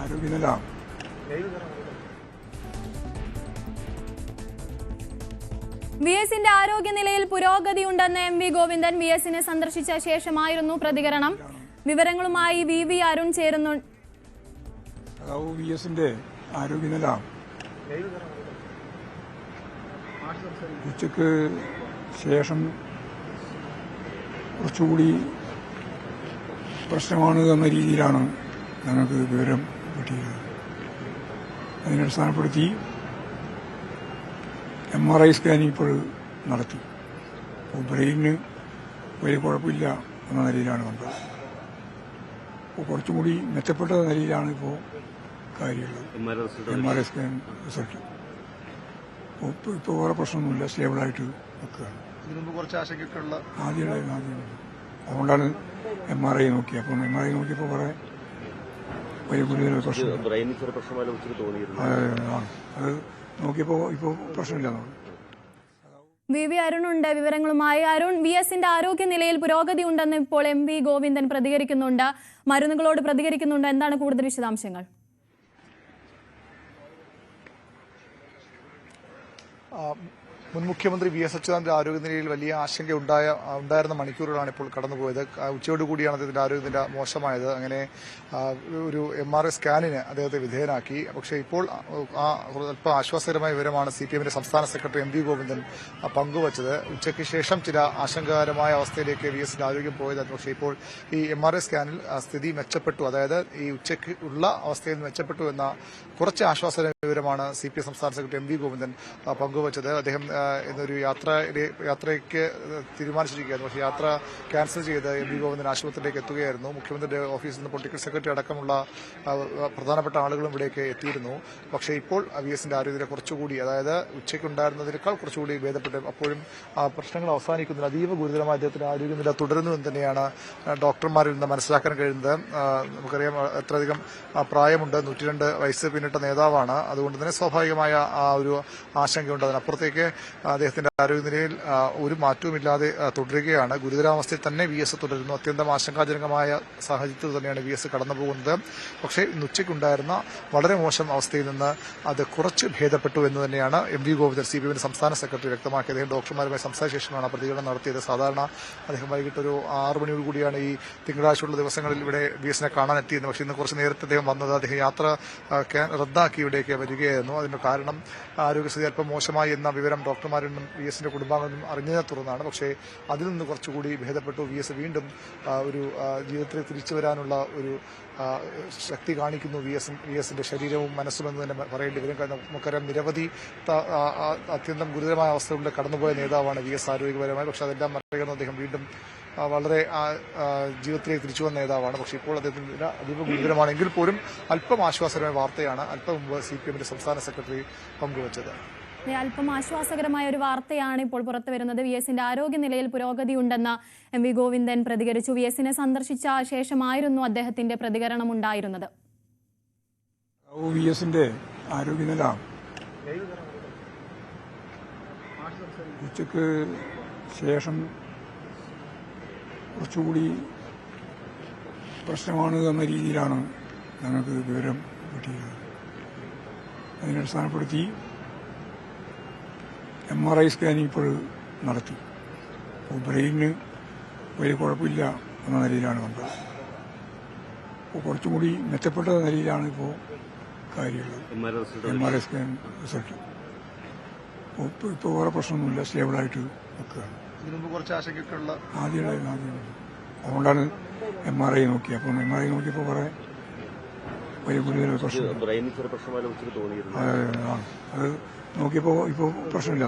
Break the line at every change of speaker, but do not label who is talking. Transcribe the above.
ആരോഗ്യനില
വി.എസിന്റെ ആരോഗ്യനിലയിൽ പുരോഗതിയുണ്ടെന്ന് എം.വി. ഗോവിന്ദൻ വി.എസിനെ സന്ദർശിച്ച ശേഷമായിരുന്നു പ്രതികരണം. വിവരങ്ങളുമായി വി അരുൺ ചേരുന്നു.
വി.എസിന്റെ ആരോഗ്യനില ഉച്ചയ്ക്ക് ശേഷം കുറച്ചുകൂടി പ്രശ്നമാണ് എന്ന രീതിയിലാണ് ഞങ്ങൾക്ക് വിവരം കിട്ടിയത്. അതിനടിസ്ഥാനപ്പെടുത്തി MRI സ്കാനിങ് ഇപ്പോൾ നടത്തി. അപ്പോൾ ബ്രെയിനിന് വലിയ കുഴപ്പമില്ല എന്ന നിലയിലാണ് കണ്ടത്. അപ്പോൾ കുറച്ചുകൂടി മെച്ചപ്പെട്ട നിലയിലാണ് ഇപ്പോൾ കാര്യമുള്ളത്. MRI സ്കാൻ റിസൾട്ട് ഇപ്പോൾ വേറെ പ്രശ്നമൊന്നുമില്ല, സ്റ്റേബിളായിട്ട് വെക്കുകയാണ്. ആദ്യമുണ്ടായിരുന്നു. അതുകൊണ്ടാണ് MRI നോക്കി. അപ്പം MRI നോക്കിയപ്പോൾ കുറേ വലിയ ഗുരുതര പ്രശ്നം അത് നോക്കിയപ്പോൾ ഇപ്പോൾ പ്രശ്നമില്ല.
വി അരുണുണ്ട് വിവരങ്ങളുമായി. അരുൺ, വി.എസിന്റെ ആരോഗ്യനിലയിൽ പുരോഗതി ഉണ്ടെന്ന് ഇപ്പോൾ എം.വി. ഗോവിന്ദൻ പ്രതികരിക്കുന്നുണ്ട്, മരുന്നുകളോട് പ്രതികരിക്കുന്നുണ്ട്. എന്താണ് കൂടുതൽ വിശദാംശങ്ങൾ?
മുൻ മുഖ്യമന്ത്രി വി എസ് അച്യുതാനന്ദന്റെ ആരോഗ്യനിലയിൽ വലിയ ആശങ്ക ഉണ്ടായിരുന്ന മണിക്കൂറുകളാണ് ഇപ്പോൾ കടന്നുപോയത്. ഉച്ചയോടുകൂടിയാണ് അദ്ദേഹത്തിന്റെ ആരോഗ്യനില മോശമായത്. അങ്ങനെ ഒരു MRI സ്കാനിന് അദ്ദേഹത്തെ വിധേയനാക്കി. പക്ഷേ ഇപ്പോൾ അല്പം ആശ്വാസകരമായ വിവരമാണ് CPM-ന്റെ സംസ്ഥാന സെക്രട്ടറി എം.വി. ഗോവിന്ദൻ പങ്കുവച്ചത്. ഉച്ചയ്ക്ക് ശേഷം ചില ആശങ്കാകരമായ അവസ്ഥയിലേക്ക് വി.എസിന്റെ ആരോഗ്യം പോയതായിരുന്നു. പക്ഷേ ഇപ്പോൾ ഈ MRI സ്കാനിൽ സ്ഥിതി മെച്ചപ്പെട്ടു. അതായത് ഈ ഉച്ചയ്ക്ക് ഉള്ള അവസ്ഥയിൽ മെച്ചപ്പെട്ടു എന്ന കുറച്ച് ആശ്വാസ വിവരമാണ് CPM സംസ്ഥാന സെക്രട്ടറി എം.വി. ഗോവിന്ദൻ പങ്കുവച്ചത്. അദ്ദേഹം എന്നൊരു യാത്രയ്ക്ക് തീരുമാനിച്ചിരിക്കുകയായിരുന്നു. പക്ഷേ യാത്ര ക്യാൻസൽ ചെയ്ത് എം.വി. ഗോവിന്ദൻ ആശുപത്രിയിലേക്ക് എത്തുകയായിരുന്നു. മുഖ്യമന്ത്രിയുടെ ഓഫീസിൽ നിന്ന് പൊളിറ്റിക്കൽ സെക്രട്ടറി അടക്കമുള്ള പ്രധാനപ്പെട്ട ആളുകളും ഇവിടേക്ക് എത്തിയിരുന്നു. പക്ഷേ ഇപ്പോൾ വി.എസിന്റെ ആരോഗ്യനില കുറച്ചുകൂടി, അതായത് ഉച്ചയ്ക്കുണ്ടായിരുന്നതിനേക്കാൾ കുറച്ചുകൂടി ഭേദപ്പെട്ടു. അപ്പോഴും പ്രശ്നങ്ങൾ അവസാനിക്കുന്നില്ല. അതീവ ഗുരുതരമായ അദ്ദേഹത്തിന്റെ ആരോഗ്യനില തുടരുന്നു എന്ന് തന്നെയാണ് ഡോക്ടർമാരിൽ നിന്ന് മനസ്സിലാക്കാൻ കഴിയുന്നത്. നമുക്കറിയാം എത്രയധികം പ്രായമുണ്ട്, 102 വയസ്സ് പിന്നിട്ട നേതാവാണ്. അതുകൊണ്ട് തന്നെ സ്വാഭാവികമായ ആ ഒരു ആശങ്കയുണ്ട്. അതിനപ്പുറത്തേക്ക് അദ്ദേഹത്തിന്റെ ആരോഗ്യനിലയിൽ ഒരു മാറ്റവുമില്ലാതെ തുടരുകയാണ്. ഗുരുതരാവസ്ഥയിൽ തന്നെ വി.എസ് തുടരുന്നു. അത്യന്തം ആശങ്കാജനകമായ സാഹചര്യത്തിൽ തന്നെയാണ് വി.എസ് കടന്നുപോകുന്നത്. പക്ഷേ ഇന്ന് ഉച്ചയ്ക്കുണ്ടായിരുന്ന വളരെ മോശം അവസ്ഥയിൽ നിന്ന് അത് കുറച്ച് ഭേദപ്പെട്ടു എന്ന് തന്നെയാണ് എം.വി. ഗോവിന്ദൻ CPM-ന്റെ സംസ്ഥാന സെക്രട്ടറി വ്യക്തമാക്കി. അദ്ദേഹം ഡോക്ടർമാരുമായി സംസാരിച്ച ശേഷമാണ് പ്രതികരണം നടത്തിയത്. സാധാരണ അദ്ദേഹം വൈകിട്ട് ഒരു 6 മണിയോടുകൂടിയാണ് ഈ തിങ്കളാഴ്ചയുള്ള ദിവസങ്ങളിൽ ഇവിടെ വി.എസിനെ കാണാൻ എത്തിയത്. പക്ഷേ ഇന്ന് കുറച്ച് നേരത്തെ അദ്ദേഹം വന്നത്. അദ്ദേഹം യാത്ര റദ്ദാക്കി ഇവിടേക്ക് വരികയായിരുന്നു. അതിന്റെ കാരണം ആരോഗ്യസ്ഥിതി അല്പം മോശമായി എന്ന വിവരം ഡോക്ടർമാരിൽ നിന്നും വി.എസിന്റെ കുടുംബാംഗങ്ങളിൽ നിന്നും അറിഞ്ഞതിനെ തുടർന്നാണ്. പക്ഷേ അതിൽ നിന്ന് കുറച്ചുകൂടി ഭേദപ്പെട്ടു. വി.എസ് വീണ്ടും ഒരു ജീവിതത്തിൽ തിരിച്ചു വരാനുള്ള ഒരു ശക്തി കാണിക്കുന്നു വി.എസിന്റെ ശരീരവും മനസ്സും എന്ന് തന്നെ പറയേണ്ടി വരും. കാരണം നമുക്കറിയാം നിരവധി അത്യന്തം ഗുരുതരമായ അവസ്ഥകളിലൂടെ കടന്നുപോയ നേതാവാണ് വി.എസ് ആരോഗ്യപരമായി. പക്ഷെ അതെല്ലാം മറികടന്ന് അദ്ദേഹം വീണ്ടും വളരെ ജീവിതത്തിലേക്ക് തിരിച്ചു വന്ന നേതാവാണ്. പക്ഷേ ഇപ്പോൾ അദ്ദേഹത്തിന്റെ അതീവ ഗുരുതരമാണെങ്കിൽ പോലും അല്പം ആശ്വാസകരമായ വാർത്തയാണ് അല്പം മുമ്പ് CPM-ന്റെ സംസ്ഥാന സെക്രട്ടറി പങ്കുവച്ചത്.
അല്പം ആശ്വാസകരമായ ഒരു വാർത്തയാണ് ഇപ്പോൾ പുറത്തു വരുന്നത്. വി.എസിന്റെ ആരോഗ്യനിലയിൽ പുരോഗതിയുണ്ടെന്ന് എം.വി. ഗോവിന്ദൻ പ്രതികരിച്ചു. വി.എസിനെ സന്ദർശിച്ച ശേഷമായിരുന്നു അദ്ദേഹത്തിന്റെ പ്രതികരണം ഉണ്ടായിരുന്നത്.
വി.എസിന്റെ ആരോഗ്യനില ഉച്ചയ്ക്ക് ശേഷം കുറച്ചുകൂടി പ്രശ്നമാണ് എന്ന രീതിയിലാണ് ഞങ്ങൾക്ക് വിവരം കിട്ടിയത്. അതിനടിസ്ഥാനപ്പെടുത്തി MRI സ്കാനിങ് ഇപ്പോൾ നടത്തി. അപ്പോൾ ബ്രെയിനിന് വലിയ കുഴപ്പമില്ല എന്ന നിലയിലാണ് കണ്ടത്. അപ്പോൾ കുറച്ചുകൂടി മെച്ചപ്പെട്ട നിലയിലാണ് ഇപ്പോൾ കാര്യമുള്ളത്. MRI സ്കാൻ റിസൾട്ട് ഇപ്പോൾ വേറെ പ്രശ്നമൊന്നുമില്ല, സ്റ്റേബിളായിട്ട് വെക്കുകയാണ്. ആദ്യമുണ്ടായിരുന്നു. അതുകൊണ്ടാണ് MRI നോക്കി. അപ്പം MRI നോക്കിയപ്പോൾ കുറേ വലിയ ഗുരുതര പ്രശ്നം അത് നോക്കിയപ്പോൾ ഇപ്പോൾ പ്രശ്നമില്ല.